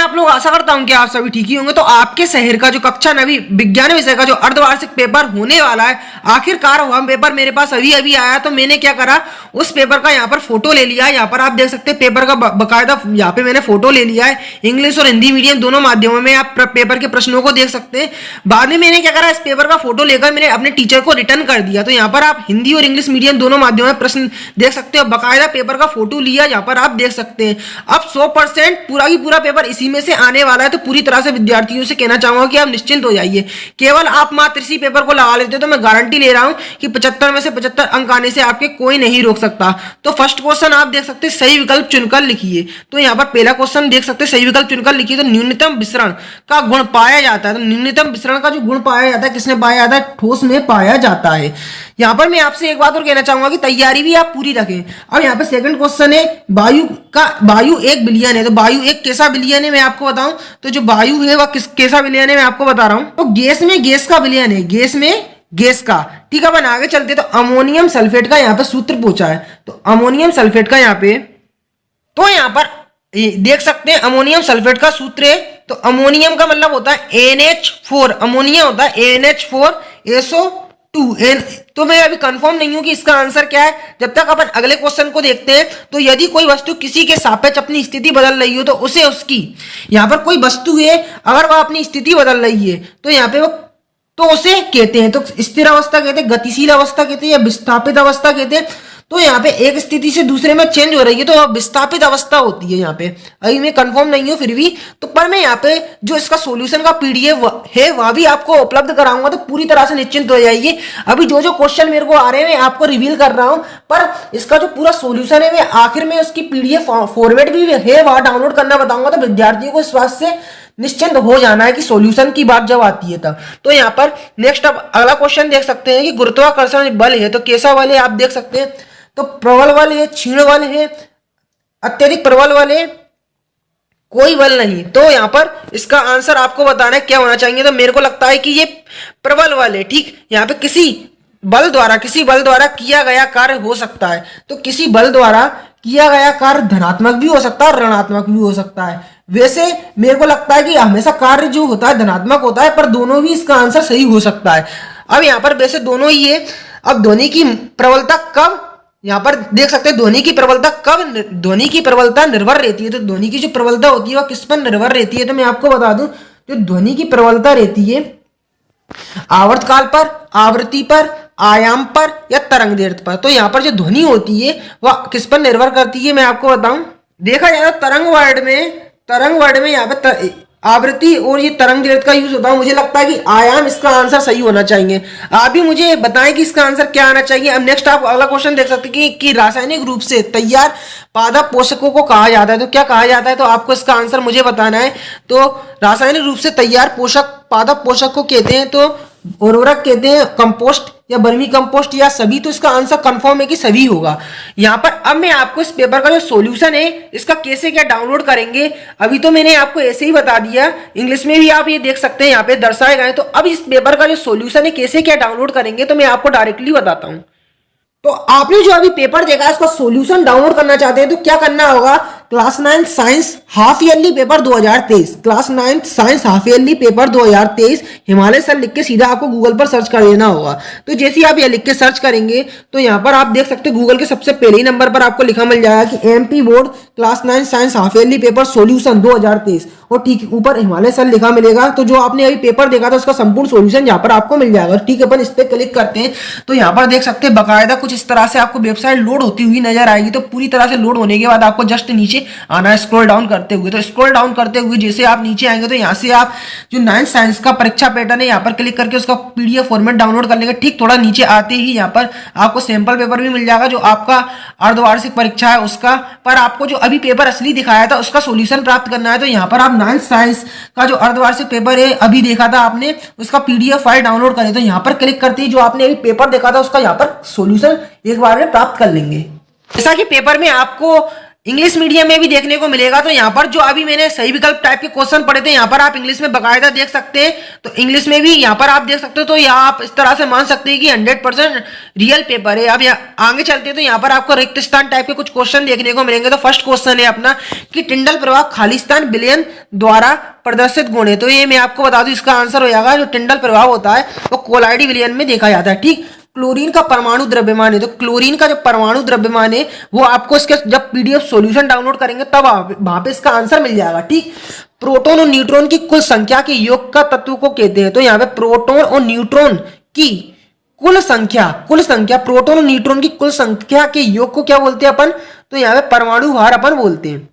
आप लोग आशा करता हूं कि आप सभी ठीक ही होंगे। तो आपके शहर का जो कक्षा 9वीं विज्ञान विषय का जो अर्धवार्षिक पेपर होने वाला है, आखिरकार वह पेपर मेरे पास अभी अभी आया। तो मैंने क्या करा, उस पेपर का यहाँ पर फोटो ले लिया। यहाँ पर आप देख सकते हैं पेपर का बकायदा यहाँ पे मैंने फोटो ले लिया है। इंग्लिश और हिंदी मीडियम दोनों माध्यमों में आप पेपर के प्रश्नों को देख सकते हैं। बाद में मैंने क्या करा, इस पेपर का फोटो लेकर मैंने अपने टीचर को रिटर्न कर दिया। तो यहाँ पर आप हिंदी और इंग्लिश मीडियम दोनों माध्यमों में प्रश्न देख सकते हो। बकायदा पेपर का फोटो लिया, यहाँ पर आप देख सकते हैं। अब 100% पूरा की पूरा पेपर इसी में से आने वाला है। तो पूरी तरह से विद्यार्थियों से कहना चाहूंगा कि आप निश्चिंत हो जाइए। केवल आप मात्र इसी पेपर को लगा लेते हो तो मैं गारंटी ले रहा हूं कि 75 में से 75 अंक आने से आपके कोई नहीं रोक सकता। तो फर्स्ट क्वेश्चन आप देख सकते हैं, सही विकल्प चुनकर लिखिए। तो यहाँ पर पहला क्वेश्चन देख सकते हैं, सही विकल्प चुनकर लिखिए। तो न्यूनतम विसरण का गुण पाया जाता है। तो न्यूनतम विसरण का जो गुण पाया जाता है, किसमें पाया जाता है? ठोस में पाया जाता है। यहाँ पर मैं आपसे एक बात और कहना चाहूंगा कि तैयारी भी आप पूरी रखें। अब यहाँ पे सेकंड क्वेश्चन है, वायु 1 बिलियन है। तो वायु एक कैसा बिलियन है मैं आपको बताऊं, तो जो वायु है वह कैसा बिलियन है मैं आपको बता रहा हूं। तो गैस में गैस का बिलियन है, गैस में गैस का। ठीक है, अपन आगे चलते। तो अमोनियम सल्फेट का यहाँ पे सूत्र पूछा है। तो अमोनियम सल्फेट का यहाँ पे, तो यहाँ पर देख सकते हैं अमोनियम सल्फेट का सूत्र है। तो अमोनियम का मतलब होता है NH4, अमोनिया होता है NH4SO2। तो मैं अभी कंफर्म नहीं हूं कि इसका आंसर क्या है। जब तक अपन अगले क्वेश्चन को देखते हैं, तो यदि कोई वस्तु किसी के सापेक्ष अपनी स्थिति बदल रही हो तो उसे उसकी, यहाँ पर कोई वस्तु है अगर वह अपनी स्थिति बदल रही है तो यहाँ पे वो, तो उसे कहते हैं, तो स्थिर अवस्था कहते हैं, गतिशील अवस्था कहते हैं या विस्थापित अवस्था कहते हैं। तो यहाँ पे एक स्थिति से दूसरे में चेंज हो रही है तो वह विस्थापित अवस्था होती है। यहाँ पे अभी मैं कंफर्म नहीं हूँ फिर भी, तो पर मैं यहाँ पे जो इसका सॉल्यूशन का PDF है वह भी आपको उपलब्ध कराऊंगा। तो पूरी तरह से निश्चिंत हो जाइए। अभी जो जो क्वेश्चन मेरे को आ रहे हैं मैं आपको रिवील कर रहा हूँ, पर इसका जो पूरा सॉल्यूशन है मैं आखिर में उसकी PDF फॉर्मेट भी है वह डाउनलोड करना बताऊंगा। तो विद्यार्थियों को इस बात से निश्चिंत हो जाना है कि सॉल्यूशन की बात जब आती है तब। तो यहाँ पर नेक्स्ट अब अगला क्वेश्चन देख सकते हैं कि गुरुत्वाकर्षण बल है। तो कैसा बल है आप देख सकते हैं। तो प्रबल बल है, क्षीण बल है, अत्यधिक प्रबल बल है, कोई बल नहीं। तो यहाँ पर इसका आंसर आपको बताना है क्या होना चाहिए। तो मेरे को लगता है कि ये प्रबल बल है। ठीक, यहाँ पे किसी बल द्वारा किया गया कार्य हो सकता है। तो किसी बल द्वारा किया गया कार्य धनात्मक भी हो सकता है और ऋणात्मक भी हो सकता है। वैसे मेरे को लगता है कि हमेशा कार्य जो होता है धनात्मक होता है, पर दोनों भी इसका आंसर सही हो सकता है। अब यहाँ पर वैसे दोनों ही है। अब ध्वनि की प्रबलता कब, यहाँ पर देख सकते हैं ध्वनि की प्रबलता निर्भर रहती है। तो ध्वनि की जो प्रबलता होती है वह किस पर निर्भर रहती है? तो मैं आपको बता दूं, जो ध्वनि की प्रबलता रहती है आवर्तकाल पर, आवृत्ति पर, आयाम पर या तरंग दैर्ध्य पर। तो यहाँ पर जो ध्वनि होती है वह किस पर निर्भर करती है मैं आपको बताऊं। देखा जाए तो तरंग वर्ड में यहाँ पे आवृत्ति और ये तरंग दैर्ध्य का यूज होता है। मुझे लगता है कि आयाम इसका आंसर सही होना चाहिए। आप भी मुझे बताएं कि इसका आंसर क्या आना चाहिए। अब नेक्स्ट आप अगला क्वेश्चन देख सकते हैं कि रासायनिक रूप से तैयार पादप पोषकों को कहा जाता है। तो क्या कहा जाता है? तो आपको इसका आंसर मुझे बताना है। तो रासायनिक रूप से तैयार पादप पोषक को कहते हैं तो उर्वरक कहते हैं, कंपोस्ट या वर्मी कंपोस्ट या सभी। तो इसका आंसर कंफर्म है कि सभी होगा। यहाँ पर अब मैं आपको इस पेपर का जो सॉल्यूशन है इसका कैसे क्या डाउनलोड करेंगे, अभी तो मैंने आपको ऐसे ही बता दिया। इंग्लिश में भी आप ये देख सकते हैं यहाँ पे दर्शाए गए। तो अब इस पेपर का जो सॉल्यूशन है कैसे क्या डाउनलोड करेंगे तो मैं आपको डायरेक्टली बताता हूँ। तो आपने जो अभी पेपर देखा इसका सॉल्यूशन डाउनलोड करना चाहते हैं तो क्या करना होगा, class 9 science half yearly paper 2023, class 9 science half yearly paper 2023 Himalaya sir लिख के सीधा आपको गूगल पर सर्च कर लेना होगा। तो जैसे ही आप ये लिख के सर्च करेंगे तो यहाँ पर आप देख सकते हैं गूगल के सबसे पहले ही नंबर पर आपको लिखा मिल जाएगा कि MP board class 9 science half yearly paper solution 2023 और ठीक ऊपर हिमालय सर लिखा मिलेगा। तो जो आपने अभी पेपर देखा था उसका संपूर्ण सॉल्यूशन यहाँ पर आपको मिल जाएगा। ठीक है, अपन इस पर क्लिक करते हैं तो यहाँ पर देख सकते हैं बकायदा कुछ इस तरह से आपको वेबसाइट लोड होती हुई नजर आएगी। तो पूरी तरह से लोड होने के बाद आपको जस्ट नीचे आना है स्क्रॉल डाउन करते हुए। तो स्क्रॉल डाउन करते हुए जैसे आप नीचे आएंगे तो यहाँ से आप जो 9th साइंस का परीक्षा पैटर्न है यहाँ पर क्लिक करके उसका PDF फॉर्मेट डाउनलोड कर लेंगे। ठीक थोड़ा नीचे आते ही यहाँ पर आपको सैंपल पेपर भी मिल जाएगा जो आपका अर्धवार्षिक परीक्षा है उसका, पर आपको जो अभी पेपर असली दिखाया था उसका सोल्यूशन प्राप्त करना है। तो यहाँ पर आप 9th साइंस का जो अर्धवार्षिक पेपर है अभी देखा था आपने उसका PDF फाइल डाउनलोड करें। तो यहाँ पर क्लिक करते ही जो आपने अभी पेपर देखा था उसका यहाँ पर सोल्यूशन एक बार में प्राप्त कर लेंगे। जैसा कि पेपर में आपको इंग्लिश मीडियम में भी देखने को मिलेगा। तो यहाँ पर जो अभी मैंने सही विकल्प टाइप के क्वेश्चन पढ़े थे, यहाँ पर आप इंग्लिश में बकायदा देख सकते हैं। तो इंग्लिश में भी यहाँ पर आप देख सकते हो। तो यहाँ आप इस तरह से मान सकते हैं कि 100% रियल पेपर है। अब यहाँ आगे चलते हैं तो यहाँ पर आपको रिक्त स्थान टाइप के कुछ क्वेश्चन देखने को मिलेंगे। तो फर्स्ट क्वेश्चन है अपना कि टिंडल प्रवाह खालिस्तान विलयन द्वारा प्रदर्शित गुण है। तो ये मैं आपको बता दूं, इसका आंसर हो जाएगा जो टिंडल प्रभाव होता है वो कोलाइडी विलयन में देखा जाता है। ठीक, क्लोरीन का परमाणु द्रव्यमान है। तो क्लोरीन का जो परमाणु द्रव्यमान है वो आपको इसके जब पीडीएफ सॉल्यूशन डाउनलोड करेंगे तब वहां पे इसका आंसर मिल जाएगा। ठीक, प्रोटॉन और न्यूट्रॉन की कुल संख्या के योग का तत्व को कहते हैं। तो यहाँ पे प्रोटॉन और न्यूट्रॉन की कुल संख्या प्रोटॉन और न्यूट्रॉन की कुल संख्या के योग को क्या बोलते हैं अपन? तो यहाँ पे परमाणु भार अपन बोलते हैं।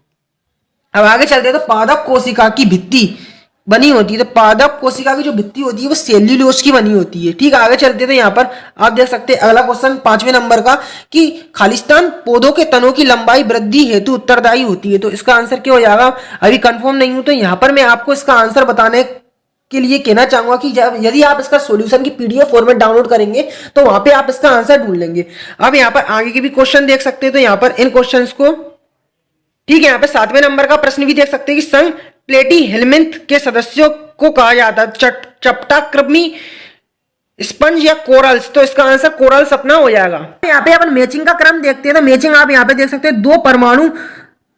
अब आगे चलते हैं तो पादप कोशिका की भित्ति बनी होती है। तो पादप कोशिका की जो भित्ति होती है वो सेल्यूलोज की बनी होती है। ठीक, आगे चलते तो यहाँ पर आप देख सकते हैं अगला क्वेश्चन 5वें नंबर का कि खालिस्तान पौधों के तनों की लंबाई वृद्धि हेतु उत्तरदायी होती है। तो इसका आंसर क्या हो जाएगा? अभी कंफर्म नहीं हूं। तो यहाँ पर मैं आपको इसका आंसर बताने के लिए कहना चाहूंगा कि जब यदि आप इसका सॉल्यूशन की पीडीएफ फॉर्मेट डाउनलोड करेंगे तो वहां पे आप इसका आंसर ढूंढ लेंगे। अब यहाँ पर आगे के भी क्वेश्चन देख सकते हैं। तो यहाँ पर इन क्वेश्चन को, ठीक है, यहाँ पे 7वें नंबर का प्रश्न भी देख सकते हैं कि संघ प्लेटी हेलमिंथ के सदस्यों को कहा जाता है चपटाकृमि, स्पंज या कोरल्स। तो इसका आंसर कोरल्स अपना हो जाएगा। यहाँ पे अपन मैचिंग का क्रम देखते हैं। तो मैचिंग आप यहाँ पे देख सकते हैं, दो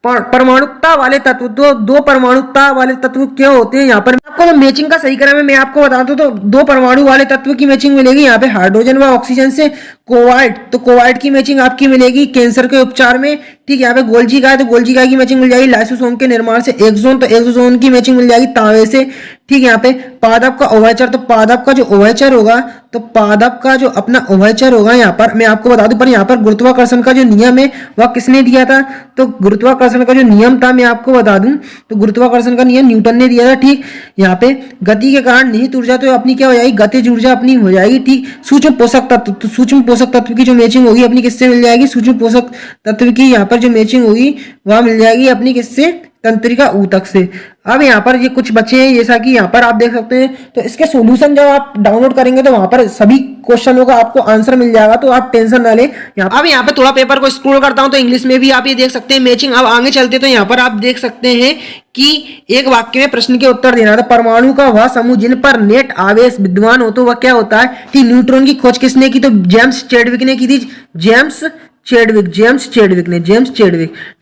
परमाणुकता वाले तत्व, दो परमाणुकता वाले तत्व क्या होते हैं। यहाँ पर आपको तो मैचिंग का सही क्रम है मैं आपको बता दूं तो दो परमाणु वाले तत्व की मैचिंग मिलेगी यहाँ पे हाइड्रोजन व ऑक्सीजन से कोवाल्ट। तो कोवाल्ट की मैचिंग आपकी मिलेगी कैंसर के उपचार में। ठीक, यहाँ पे गोल्जी का है तो गोल्जी का की मैचिंग मिल जाएगी लाइसोसोम के निर्माण से। एक्सोन, तो एक्सोसोम की मैचिंग मिल जाएगी तांबे से। ठीक, यहाँ पे पादप का उभयचर, तो पादप का जो उभयचर होगा, तो पादप का जो अपना उभयचर होगा यहाँ पर मैं आपको बता दूं। पर यहाँ पर गुरुत्वाकर्षण का जो नियम है वह किसने दिया था? तो गुरुत्वाकर्षण का जो नियम था मैं आपको बता दूं तो गुरुत्वाकर्षण का नियम न्यूटन ने दिया था। ठीक, यहाँ पे गति के कारण निहित ऊर्जा तो अपनी क्या हो जाएगी? गतिज ऊर्जा अपनी हो जाएगी। ठीक, सूक्ष्म पोषक तत्व, तो सूक्ष्म पोषक तत्व की जो मैचिंग होगी अपनी किससे मिल जाएगी? सूक्ष्म पोषक तत्व की यहाँ पर जो मैचिंग होगी वह मिल जाएगी अपनी किससे? तंत्रिका ऊतक से। अब यहाँ पर ये कुछ बचे हैं जैसा कि यहाँ पर आप देख सकते हैं। तो इसके सॉल्यूशन जब आप डाउनलोड करेंगे तो वहां पर सभी क्वेश्चनों का आपको आंसर मिल जाएगा। तो आप टेंशन ना ले। अब यहाँ पे थोड़ा पेपर को स्क्रॉल करता हूं तो इंग्लिश में भी आप ये देख सकते हैं मैचिंग। अब आगे चलते तो यहाँ पर आप देख सकते हैं कि एक वाक्य में प्रश्न के उत्तर देना था। परमाणु का वह समूह जिन पर नेट आवेश विद्यमान हो तो वह क्या होता है? कि न्यूट्रॉन की खोज किसने की? तो जेम्स चैडविक ने की थी। James Chadwick.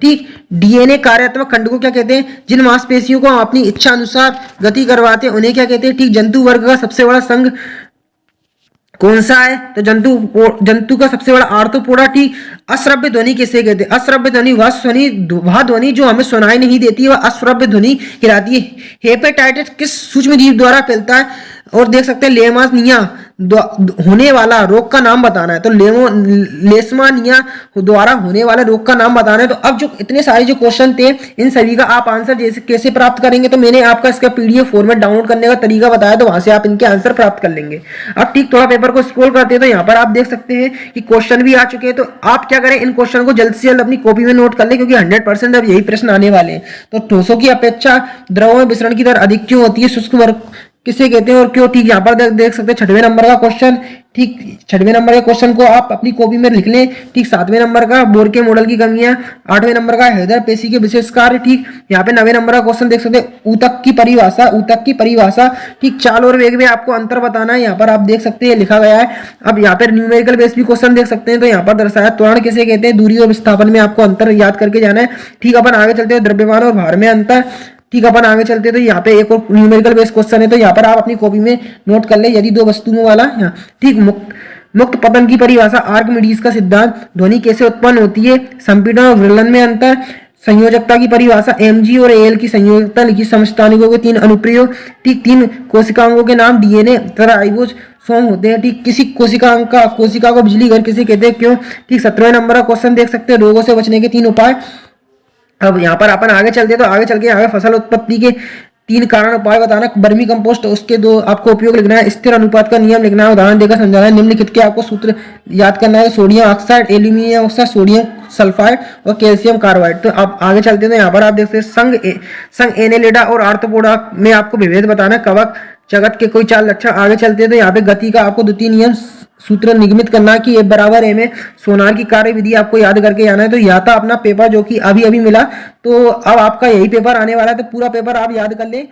ठीक, डीएनए कार्यात्मक खंड को क्या कहते हैं? जिन मांसपेशियों को हम अपनी इच्छा अनुसार गति करवाते हैं उन्हें क्या कहते हैं? ठीक, जंतु वर्ग का सबसे बड़ा संघ कौन सा है? तो जंतु का सबसे बड़ा आर्थ्रोपोडा। ठीक, अश्रव्य ध्वनि किसे कहते हैं? अश्रव्य ध्वनि वह ध्वनि जो हमें सुनाई नहीं देती है वह अश्रव्य ध्वनि कहलाती है। हेपेटाइटिस किस सूक्ष्म जीव द्वारा फैलता है? और देख सकते हैं लेमानिया होने वाला रोग का नाम बताना है। तो लेशमानिया द्वारा होने वाले रोग का नाम बताना है। तो अब जो इतने सारे जो क्वेश्चन थे इन सभी का आप आंसर जैसे कैसे प्राप्त करेंगे? तो मैंने आपका इसका पीडीएफ फॉर्मेट डाउनलोड करने का तरीका बताया, तो वहां से आप इनके आंसर प्राप्त कर लेंगे। अब ठीक, थोड़ा पेपर को स्क्रॉल करते हैं तो यहाँ पर आप देख सकते हैं कि क्वेश्चन भी आ चुके हैं। तो आप क्या करें, इन क्वेश्चन को जल्द से जल्द अपनी कॉपी में नोट कर ले क्योंकि 100% अब यही प्रश्न आने वाले हैं। तो ठोसों की अपेक्षा द्रवों में विसरण की दर अधिक क्यों होती है? शुष्क वर्ग किसे कहते हैं और क्यों? ठीक, यहाँ पर देख सकते हैं 6वें नंबर का क्वेश्चन। ठीक, 6वें नंबर के क्वेश्चन को आप अपनी कॉपी में लिख लें। ठीक, 7वें नंबर का बोर के मॉडल की कमियां, 8वें नंबर का हृदय पेशी के विशेष कार्य। ठीक, यहाँ पे 9वें नंबर का क्वेश्चन देख सकते हैं ऊतक की परिभाषा। ठीक, चाल और वेग में आपको अंतर बताना है। यहाँ पर आप देख सकते हैं लिखा गया है। अब यहाँ पर न्यूमेरिकल बेस भी क्वेश्चन देख सकते हैं। तो यहाँ पर दर्शाया त्वरण किसे कहते हैं? दूरी और विस्थापन में आपको अंतर याद करके जाना है। ठीक, अपन आगे चलते हैं द्रव्यमान और भार में अंतर। ठीक, अपन आगे चलते तो यहाँ पे एक और न्यूमेरिकल बेस क्वेश्चन है। तो यहाँ पर आप अपनी कॉपी में नोट कर ले यदि दो वस्तुओं वाला। ठीक, मुक्त पतन की परिभाषा, आर्किमिडीज का सिद्धांत, ध्वनि कैसे उत्पन्न होती है, संपीड़न और विरलन में अंतर, संयोजकता की परिभाषा, mg और al की संयोजकता लिखी, समस्थानिकों के 3 अनुप्रयोग। ठीक, 3 कोशिकांगों के नाम डीएनए तथा राइबोसोम होते हैं। ठीक, किसी कोशिका को बिजली घर किसे कहते हैं? क्यों? ठीक, 17वें नंबर का क्वेश्चन देख सकते हैं रोगों से बचने के 3 उपाय। अब यहाँ पर अपन आगे चलते तो आगे चल के आगे फसल उत्पत्ति के 3 कारण उपाय बताना, वर्मी कंपोस्ट उसके 2 आपको उपयोग लिखना है, स्थिर अनुपात का नियम लिखना है, उदाहरण देकर समझाना है। निम्नलिखित के आपको सूत्र याद करना है, sodium oxide, aluminium oxide, sodium sulphide और कैल्शियम कार्बाइड। तो आप आगे चलते तो यहाँ पर आप देखते हैं संघ एनेलिडा और आर्थ्रोपोडा में आपको विभेद बताना है, कवक जगत के कोई 4 लक्षण। आगे चलते तो यहाँ पे गति का आपको द्वितीय नियम सूत्र निगमित करना कि F बराबर M है। सोनार की कार्यविधि आपको याद करके आना है। तो यह था अपना पेपर जो कि अभी अभी मिला। तो अब आपका यही पेपर आने वाला है, तो पूरा पेपर आप याद कर लें।